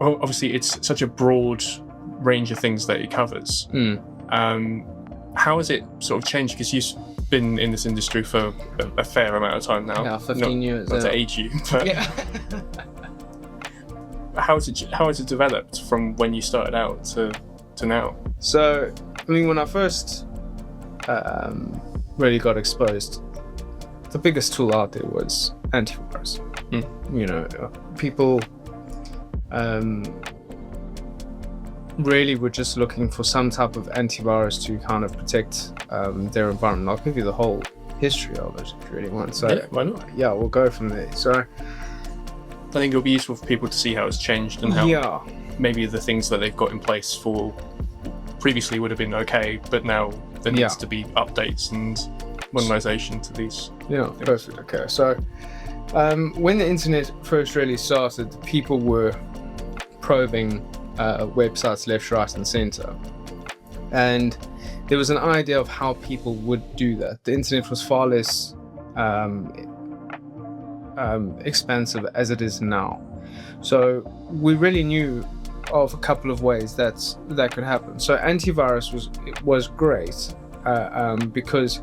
well, obviously it's such a broad range of things that it covers. How has it sort of changed? Because you've been in this industry for a fair amount of time now. Yeah, 15 years. Not to age you, but Yeah. how has it developed from when you started out to now? So, I mean, when I first really got exposed, the biggest tool out there was antivirus. You know, people really were just looking for some type of antivirus to kind of protect their environment. I'll give you the whole history of it if you really want. So, yeah, why not? Yeah, we'll go from there. So, I think it'll be useful for people to see how it's changed and how maybe the things that they've got in place for previously would have been okay, but now there needs to be updates and modernization to these. Yeah, perfect. Okay, so when the internet first really started, people were probing websites left, right, and center, and there was an idea of how people would do that. The internet was far less expansive as it is now, so we really knew of a couple of ways that could happen. So antivirus was great because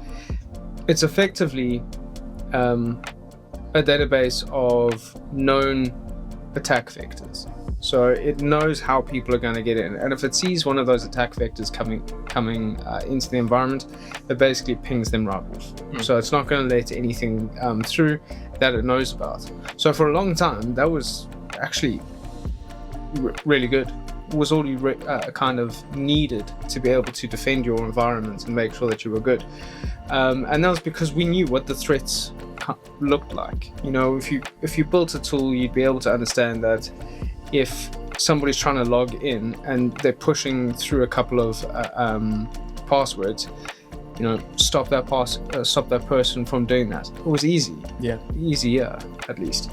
it's effectively a database of known attack vectors. So it knows how people are going to get in, and if it sees one of those attack vectors coming into the environment, it basically pings them right off. So it's not going to let anything through that it knows about. So for a long time, that was actually really good. It was all you kind of needed to be able to defend your environment and make sure that you were good. And that was because we knew what the threats looked like. You know, if you built a tool, you'd be able to understand that if somebody's trying to log in and they're pushing through a couple of passwords, you know, stop that person from doing that. It was easier at least.